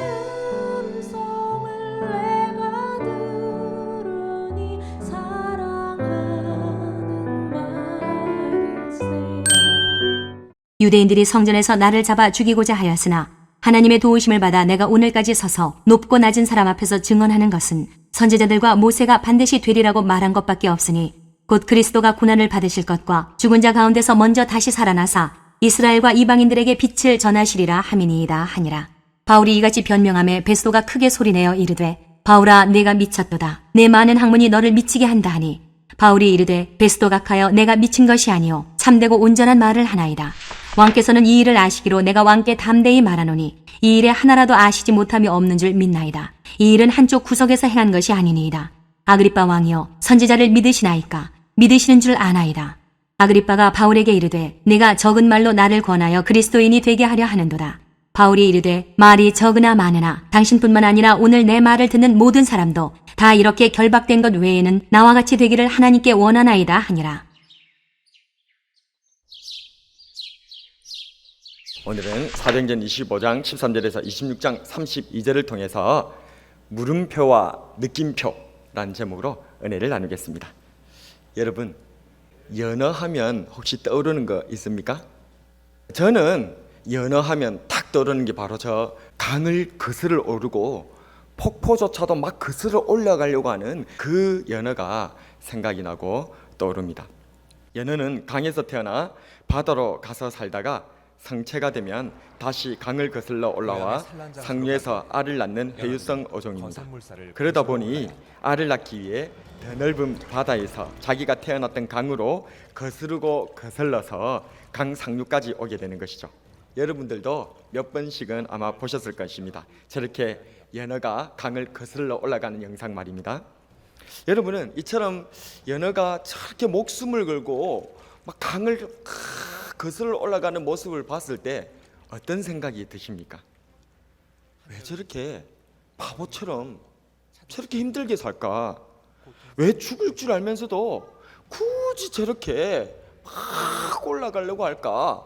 음성을 내가 들으니 사랑하는 말일세. 유대인들이 성전에서 나를 잡아 죽이고자 하였으나 하나님의 도우심을 받아 내가 오늘까지 서서 높고 낮은 사람 앞에서 증언하는 것은 선지자들과 모세가 반드시 되리라고 말한 것밖에 없으니 곧 그리스도가 고난을 받으실 것과 죽은 자 가운데서 먼저 다시 살아나사 이스라엘과 이방인들에게 빛을 전하시리라 함이니이다 하니라. 바울이 이같이 변명하며 베스도가 크게 소리내어 이르되 바울아 내가 미쳤도다. 내 많은 학문이 너를 미치게 한다 하니 바울이 이르되 베스도가 하여 내가 미친 것이 아니요 참되고 온전한 말을 하나이다. 왕께서는 이 일을 아시기로 내가 왕께 담대히 말하노니 이 일에 하나라도 아시지 못함이 없는 줄 믿나이다. 이 일은 한쪽 구석에서 행한 것이 아니니이다. 아그리빠 왕이여 선지자를 믿으시나이까? 믿으시는 줄 아나이다. 아그리빠가 바울에게 이르되 네가 적은 말로 나를 권하여 그리스도인이 되게 하려 하는도다. 바울이 이르되 말이 적으나 많으나 당신뿐만 아니라 오늘 내 말을 듣는 모든 사람도 다 이렇게 결박된 것 외에는 나와 같이 되기를 하나님께 원하나이다 하니라. 오늘은 사도행전 25장 13절에서 26장 32절을 통해서 물음표와 느낌표라는 제목으로 은혜를 나누겠습니다. 여러분, 연어하면 혹시 떠오르는 거 있습니까? 저는 연어하면 탁 떠오르는 게 바로 저 강을 거슬러 오르고 폭포조차도 막 거슬러 올라가려고 하는 그 연어가 생각이 나고 떠오릅니다. 연어는 강에서 태어나 바다로 가서 살다가 성체가 되면 다시 강을 거슬러 올라와 상류에서 알을 낳는 회유성 어종입니다. 그러다 보니 알을 낳기 위해 더 넓은 바다에서 자기가 태어났던 강으로 거스르고 거슬러서 강 상류까지 오게 되는 것이죠. 여러분들도 몇 번씩은 아마 보셨을 것입니다. 저렇게 연어가 강을 거슬러 올라가는 영상 말입니다. 여러분은 이처럼 연어가 저렇게 목숨을 걸고 막 강을 거슬러 올라가는 모습을 봤을 때 어떤 생각이 드십니까? 왜 저렇게 바보처럼 저렇게 힘들게 살까? 왜 죽을 줄 알면서도 굳이 저렇게 막 올라가려고 할까?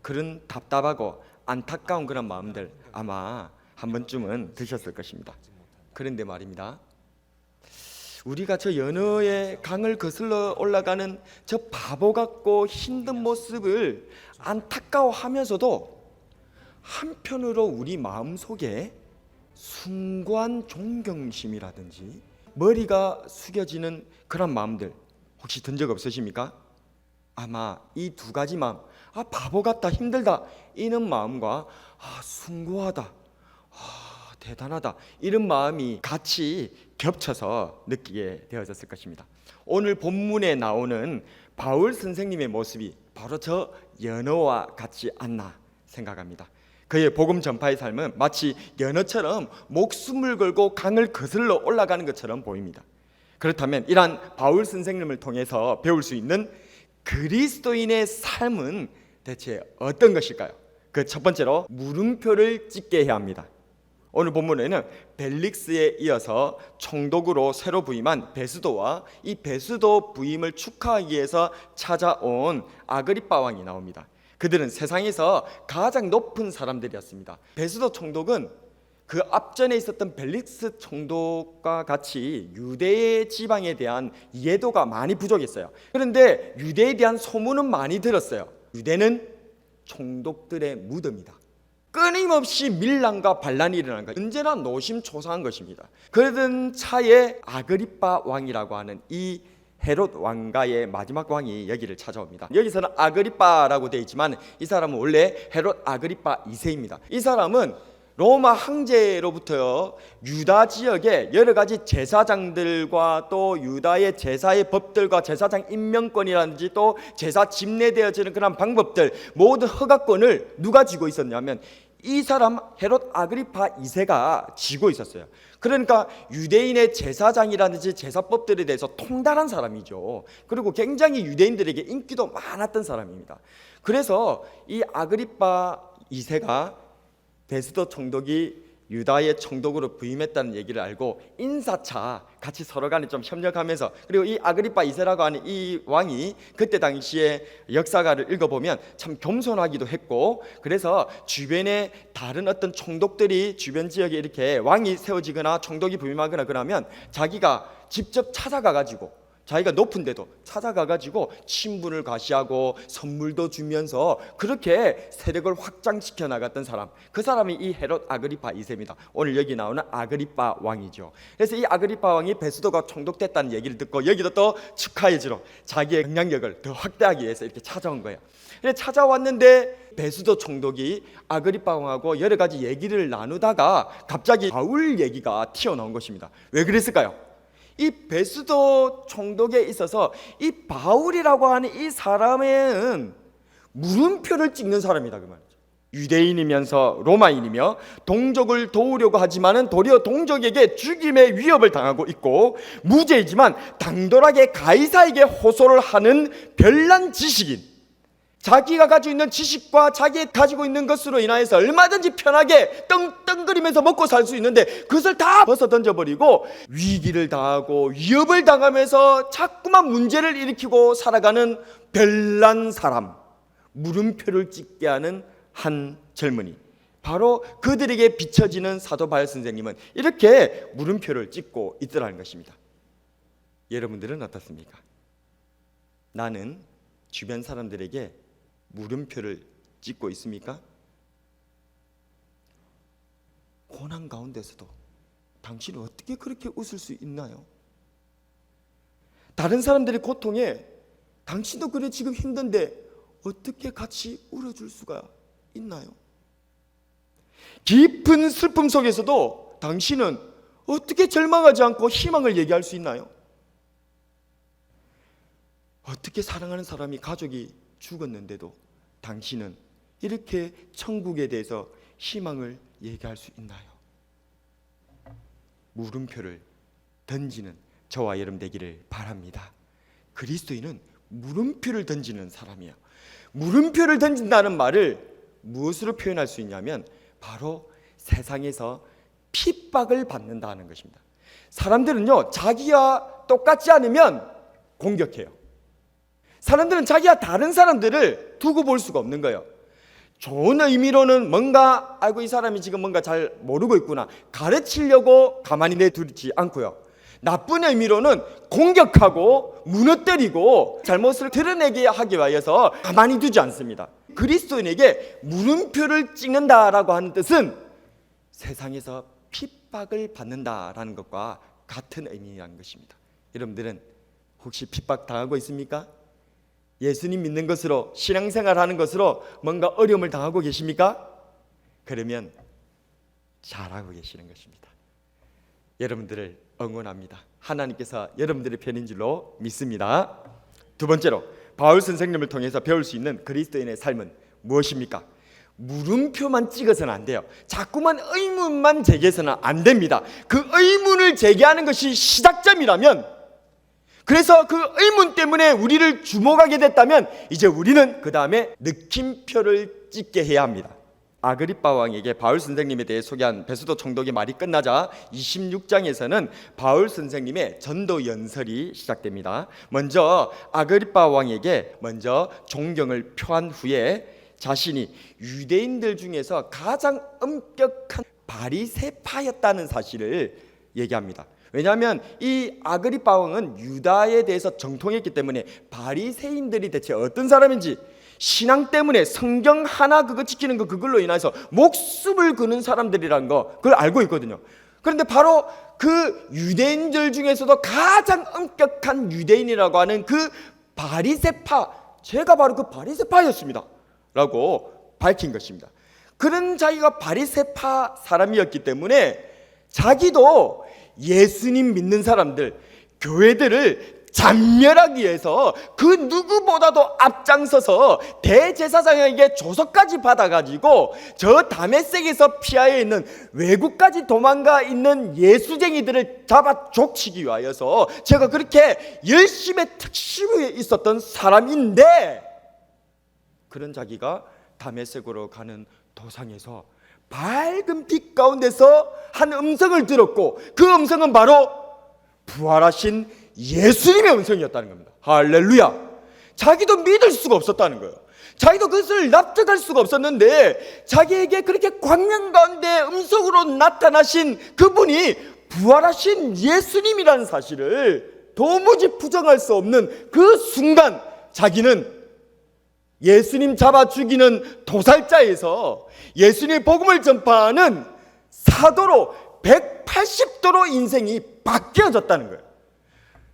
그런 답답하고 안타까운 그런 마음들 아마 한 번쯤은 드셨을 것입니다. 그런데 말입니다, 우리가 저 연어의 강을 거슬러 올라가는 저 바보 같고 힘든 모습을 안타까워하면서도 한편으로 우리 마음속에 숭고한 존경심이라든지 머리가 숙여지는 그런 마음들 혹시 든 적 없으십니까? 아마 이 두 가지 마음, 바보 같다, 힘들다 이런 마음과 숭고하다, 대단하다 이런 마음이 같이 겹쳐서 느끼게 되어졌을 것입니다. 오늘 본문에 나오는 바울 선생님의 모습이 바로 저 연어와 같지 않나 생각합니다. 그의 복음 전파의 삶은 마치 연어처럼 목숨을 걸고 강을 거슬러 올라가는 것처럼 보입니다. 그렇다면 이러한 바울 선생님을 통해서 배울 수 있는 그리스도인의 삶은 대체 어떤 것일까요? 그 첫 번째로 물음표를 찍게 해야 합니다. 오늘 본문에는 벨릭스에 이어서 총독으로 새로 부임한 베스도와 이 베스도 부임을 축하하기 위해서 찾아온 아그리빠 왕이 나옵니다. 그들은 세상에서 가장 높은 사람들이었습니다. 베스도 총독은 그 앞전에 있었던 벨릭스 총독과 같이 유대 지방에 대한 이해도가 많이 부족했어요. 그런데 유대에 대한 소문은 많이 들었어요. 유대는 총독들의 무덤이다. 끊임없이 밀란과 반란이 일어난 것, 언제나 노심초사한 것입니다. 그러던 차에 아그리빠 왕이라고 하는 이 헤롯 왕가의 마지막 왕이 여기를 찾아옵니다. 여기서는 아그리빠라고 되어 있지만 이 사람은 원래 헤롯 아그리빠 2세입니다. 이 사람은 로마 황제로부터 유다 지역의 여러 가지 제사장들과 또 유다의 제사의 법들과 제사장 임명권이라든지 또 제사 집례되어지는 그런 방법들 모든 허가권을 누가 쥐고 있었냐면 이 사람 헤롯 아그리파 2세가 쥐고 있었어요. 그러니까 유대인의 제사장이라든지 제사법들에 대해서 통달한 사람이죠. 그리고 굉장히 유대인들에게 인기도 많았던 사람입니다. 그래서 이 아그리파 2세가 베스도 총독이 유다의 총독으로 부임했다는 얘기를 알고 인사차 같이 서로 간에 좀 협력하면서, 그리고 이 아그리파 2세라고 하는 이 왕이 그때 당시에 역사가를 읽어보면 참 겸손하기도 했고, 그래서 주변에 다른 어떤 총독들이 주변 지역에 이렇게 왕이 세워지거나 총독이 부임하거나 그러면 자기가 직접 찾아가가지고, 자기가 높은 데도 찾아가가지고 친분을 과시하고 선물도 주면서 그렇게 세력을 확장시켜 나갔던 사람, 그 사람이 이 헤롯 아그리파 2세입니다. 오늘 여기 나오는 아그리파 왕이죠. 그래서 이 아그리파 왕이 베스도가 총독됐다는 얘기를 듣고 여기도 또 축하해주러 자기의 영향력을 더 확대하기 위해서 이렇게 찾아온 거예요. 그래서 찾아왔는데 베스도 총독이 아그리파 왕하고 여러 가지 얘기를 나누다가 갑자기 바울 얘기가 튀어나온 것입니다. 왜 그랬을까요? 이 베스도 총독에 있어서 이 바울이라고 하는 이 사람은 물음표를 찍는 사람이다 그 말이죠. 유대인이면서 로마인이며 동족을 도우려고 하지만은 도리어 동족에게 죽임의 위협을 당하고 있고, 무죄이지만 당돌하게 가이사에게 호소를 하는 별난 지식인, 자기가 가지고 있는 지식과 자기 가지고 있는 것으로 인하여서 얼마든지 편하게 떵떵거리면서 먹고 살 수 있는데 그것을 다 벗어 던져버리고 위기를 당하고 위협을 당하면서 자꾸만 문제를 일으키고 살아가는 별난 사람, 물음표를 찍게 하는 한 젊은이, 바로 그들에게 비춰지는 사도 바울 선생님은 이렇게 물음표를 찍고 있더라는 것입니다. 여러분들은 어떻습니까? 나는 주변 사람들에게 물음표를 찍고 있습니까? 고난 가운데서도 당신은 어떻게 그렇게 웃을 수 있나요? 다른 사람들의 고통에 당신도 그래 지금 힘든데 어떻게 같이 울어줄 수가 있나요? 깊은 슬픔 속에서도 당신은 어떻게 절망하지 않고 희망을 얘기할 수 있나요? 어떻게 사랑하는 사람이, 가족이 죽었는데도 당신은 이렇게 천국에 대해서 희망을 얘기할 수 있나요? 물음표를 던지는 저와 여러분 되기를 바랍니다. 그리스도인은 물음표를 던지는 사람이에요. 물음표를 던진다는 말을 무엇으로 표현할 수 있냐면 바로 세상에서 핍박을 받는다는 것입니다. 사람들은요, 자기와 똑같지 않으면 공격해요. 사람들은 자기와 다른 사람들을 두고 볼 수가 없는 거예요. 좋은 의미로는 뭔가 이 사람이 지금 뭔가 잘 모르고 있구나, 가르치려고 가만히 내두지 않고요. 나쁜 의미로는 공격하고 무너뜨리고 잘못을 드러내게 하기 위해서 가만히 두지 않습니다. 그리스도인에게 물음표를 찍는다라고 하는 뜻은 세상에서 핍박을 받는다라는 것과 같은 의미라는 것입니다. 여러분들은 혹시 핍박 당하고 있습니까? 예수님 믿는 것으로, 신앙생활하는 것으로 뭔가 어려움을 당하고 계십니까? 그러면 잘하고 계시는 것입니다. 여러분들을 응원합니다. 하나님께서 여러분들의 편인 줄로 믿습니다. 두 번째로 바울 선생님을 통해서 배울 수 있는 그리스도인의 삶은 무엇입니까? 물음표만 찍어서는 안 돼요. 자꾸만 의문만 제기해서는 안 됩니다. 그 의문을 제기하는 것이 시작점이라면, 그래서 그 의문 때문에 우리를 주목하게 됐다면 이제 우리는 그 다음에 느낌표를 찍게 해야 합니다. 아그리파 왕에게 바울 선생님에 대해 소개한 베스도 총독의 말이 끝나자 26장에서는 바울 선생님의 전도 연설이 시작됩니다. 먼저 아그리파 왕에게 먼저 존경을 표한 후에 자신이 유대인들 중에서 가장 엄격한 바리새파였다는 사실을 얘기합니다. 왜냐하면 이 아그리파 왕은 유다에 대해서 정통했기 때문에 바리새인들이 대체 어떤 사람인지, 신앙 때문에 성경 하나 그거 지키는 거, 그걸로 인해서 목숨을 거는 사람들이라는 거, 그걸 알고 있거든요. 그런데 바로 그 유대인들 중에서도 가장 엄격한 유대인이라고 하는 그 바리새파, 제가 바로 그 바리새파였습니다 라고 밝힌 것입니다. 그런 자기가 바리새파 사람이었기 때문에 자기도 예수님 믿는 사람들, 교회들을 잔멸하기 위해서 그 누구보다도 앞장서서 대제사장에게 조서까지 받아가지고 저 다메섹에서 피하여 있는, 외국까지 도망가 있는 예수쟁이들을 잡아 족치기 위하여서 제가 그렇게 열심히 특심에 있었던 사람인데, 그런 자기가 다메섹으로 가는 도상에서 밝은 빛 가운데서 한 음성을 들었고, 그 음성은 바로 부활하신 예수님의 음성이었다는 겁니다. 할렐루야. 자기도 믿을 수가 없었다는 거예요. 자기도 그것을 납득할 수가 없었는데, 자기에게 그렇게 광명 가운데 음성으로 나타나신 그분이 부활하신 예수님이라는 사실을 도무지 부정할 수 없는 그 순간, 자기는 예수님 잡아 죽이는 도살자에서 예수님의 복음을 전파하는 사도로 180도로 인생이 바뀌어졌다는 거예요.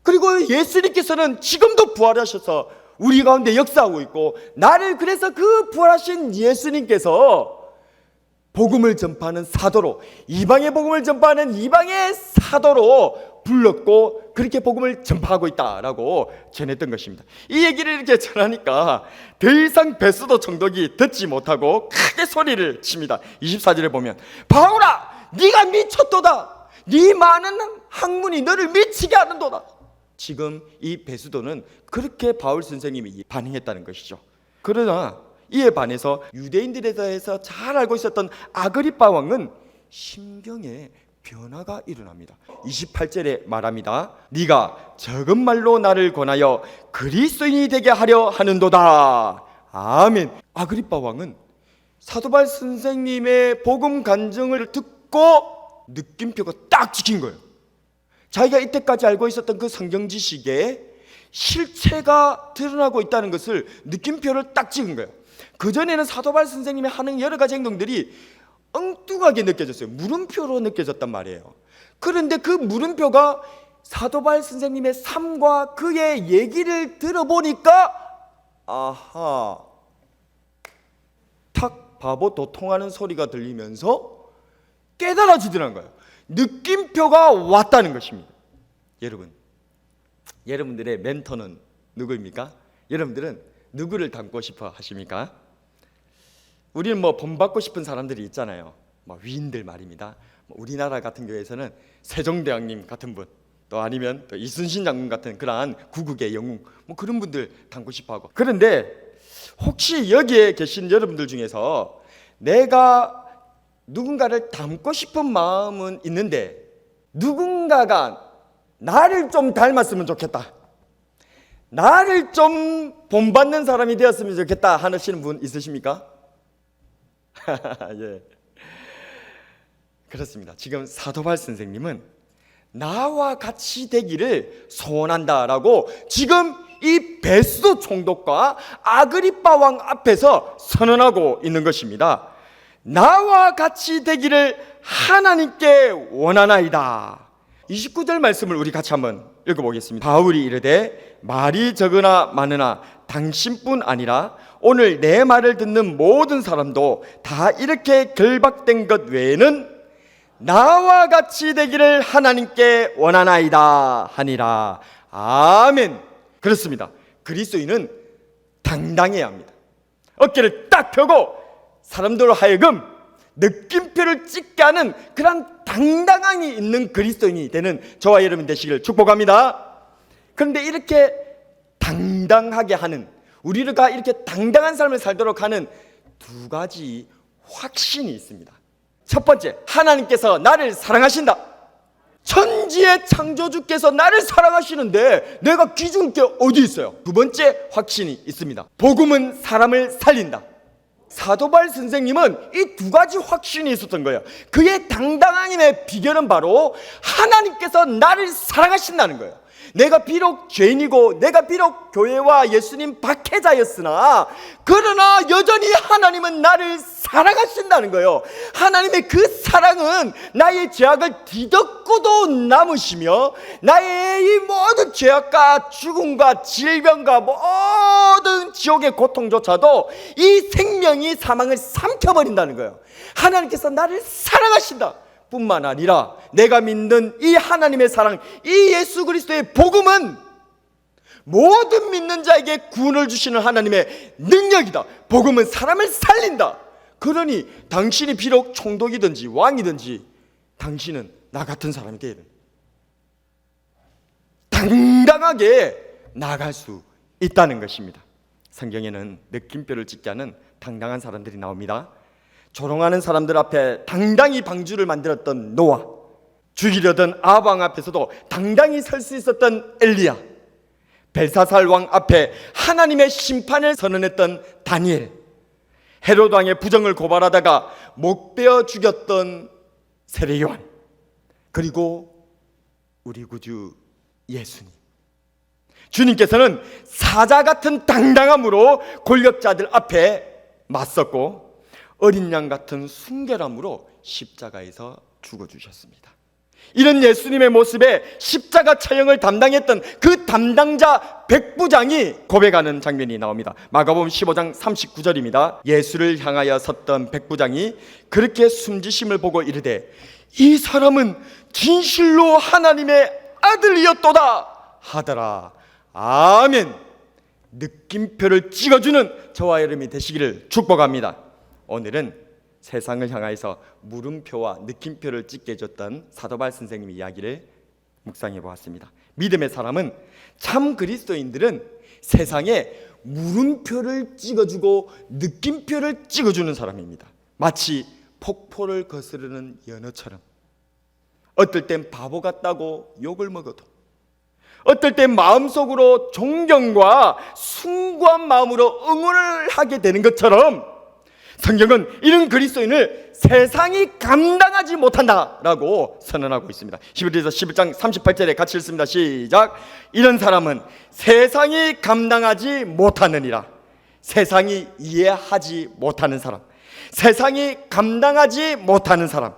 그리고 예수님께서는 지금도 부활하셔서 우리 가운데 역사하고 있고, 나를 그래서 그 부활하신 예수님께서 복음을 전파하는 사도로, 이방의 복음을 전파하는 이방의 사도로 불렀고, 그렇게 복음을 전파하고 있다라고 전했던 것입니다. 이 얘기를 이렇게 전하니까 더 이상 베스도 총독이 듣지 못하고 크게 소리를 칩니다. 24절에 보면, 바울아, 네가 미쳤도다. 네 많은 학문이 너를 미치게 하는도다. 지금 이 베스도는 그렇게 바울 선생님이 반응했다는 것이죠. 그러나 이에 반해서 유대인들에 대해서 잘 알고 있었던 아그리빠 왕은 심경에 변화가 일어납니다. 28절에 말합니다. 네가 적은 말로 나를 권하여 그리스도인이 되게 하려 하는도다. 아멘. 아그리빠 왕은 사도 바울 선생님의 복음 간증을 듣고 느낌표가 딱 찍힌 거예요. 자기가 이때까지 알고 있었던 그 성경 지식에 실체가 드러나고 있다는 것을, 느낌표를 딱 찍은 거예요. 그전에는 사도 바울 선생님의 하는 여러 가지 행동들이 엉뚱하게 느껴졌어요. 물음표로 느껴졌단 말이에요. 그런데 그 물음표가 사도 바울 선생님의 삶과 그의 얘기를 들어보니까, 아하, 탁 바보 도통하는 소리가 들리면서 깨달아지더라는 거예요. 느낌표가 왔다는 것입니다. 여러분, 여러분들의 멘토는 누구입니까? 여러분들은 누구를 닮고 싶어 하십니까? 우리는 본받고 싶은 사람들이 있잖아요. 위인들 말입니다. 우리나라 같은 경우에서는 세종대왕님 같은 분, 또 아니면 또 이순신 장군 같은 그러한 구국의 영웅, 그런 분들 닮고 싶어하고. 그런데 혹시 여기에 계신 여러분들 중에서 내가 누군가를 닮고 싶은 마음은 있는데, 누군가가 나를 좀 닮았으면 좋겠다, 나를 좀 본받는 사람이 되었으면 좋겠다 하시는 분 있으십니까? 예, 그렇습니다. 지금 사도 바울 선생님은 나와 같이 되기를 소원한다라고 지금 이 베스도 총독과 아그리빠 왕 앞에서 선언하고 있는 것입니다. 나와 같이 되기를 하나님께 원하나이다. 29절 말씀을 우리 같이 한번 읽어보겠습니다. 바울이 이르되 말이 적으나 많으나 당신뿐 아니라 오늘 내 말을 듣는 모든 사람도 다 이렇게 결박된 것 외에는 나와 같이 되기를 하나님께 원하나이다 하니라. 아멘. 그렇습니다. 그리스도인은 당당해야 합니다. 어깨를 딱 펴고 사람들로 하여금 느낌표를 찍게 하는 그런 당당함이 있는 그리스도인이 되는 저와 여러분 되시기를 축복합니다. 그런데 이렇게 당당하게 하는, 우리가 이렇게 당당한 삶을 살도록 하는 두 가지 확신이 있습니다. 첫 번째, 하나님께서 나를 사랑하신다. 천지의 창조주께서 나를 사랑하시는데 내가 기죽을 게 어디 있어요? 두 번째 확신이 있습니다. 복음은 사람을 살린다. 사도 바울 선생님은 이 두 가지 확신이 있었던 거예요. 그의 당당함의 비결은 바로 하나님께서 나를 사랑하신다는 거예요. 내가 비록 죄인이고 내가 비록 교회와 예수님 박해자였으나 그러나 여전히 하나님은 나를 사랑하신다는 거예요. 하나님의 그 사랑은 나의 죄악을 뒤덮고도 남으시며 나의 이 모든 죄악과 죽음과 질병과 모든 지옥의 고통조차도 이 생명이 사망을 삼켜버린다는 거예요. 하나님께서 나를 사랑하신다 뿐만 아니라 내가 믿는 이 하나님의 사랑, 이 예수 그리스도의 복음은 모든 믿는 자에게 구원을 주시는 하나님의 능력이다. 복음은 사람을 살린다. 그러니 당신이 비록 총독이든지 왕이든지 당신은 나 같은 사람이 되어야 된다. 당당하게 나아갈 수 있다는 것입니다. 성경에는 느낌표를 찍지 않은 당당한 사람들이 나옵니다. 조롱하는 사람들 앞에 당당히 방주를 만들었던 노아, 죽이려던 아방 앞에서도 당당히 설 수 있었던 엘리야, 벨사살 왕 앞에 하나님의 심판을 선언했던 다니엘, 헤롯 왕의 부정을 고발하다가 목 베어 죽였던 세례 요한, 그리고 우리 구주 예수님. 주님께서는 사자 같은 당당함으로 권력자들 앞에 맞섰고 어린 양 같은 순결함으로 십자가에서 죽어주셨습니다. 이런 예수님의 모습에 십자가 처형을 담당했던 그 담당자 백부장이 고백하는 장면이 나옵니다. 마가복음 15장 39절입니다. 예수를 향하여 섰던 백부장이 그렇게 숨지심을 보고 이르되 이 사람은 진실로 하나님의 아들이었도다 하더라. 아멘. 느낌표를 찍어주는 저와 여러분이 되시기를 축복합니다. 오늘은 세상을 향하여서 물음표와 느낌표를 찍게 해줬던 사도바울 선생님의 이야기를 묵상해 보았습니다. 믿음의 사람은, 참 그리스도인들은 세상에 물음표를 찍어주고 느낌표를 찍어주는 사람입니다. 마치 폭포를 거스르는 연어처럼. 어떨 땐 바보 같다고 욕을 먹어도, 어떨 땐 마음속으로 존경과 숭고한 마음으로 응원을 하게 되는 것처럼 성경은 이런 그리스도인을 세상이 감당하지 못한다라고 선언하고 있습니다. 히브리서 11장 38절에 같이 읽습니다. 시작. 이런 사람은 세상이 감당하지 못하느니라. 세상이 이해하지 못하는 사람, 세상이 감당하지 못하는 사람,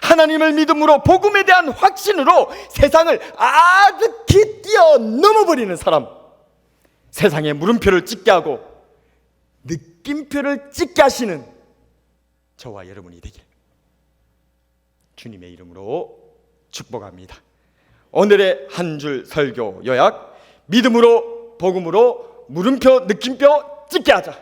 하나님을 믿음으로 복음에 대한 확신으로 세상을 아득히 뛰어넘어버리는 사람, 세상에 물음표를 찍게 하고 느낌표를 찍게 하시는 저와 여러분이 되길 주님의 이름으로 축복합니다. 오늘의 한 줄 설교 요약: 믿음으로 복음으로 물음표 느낌표 찍게 하자.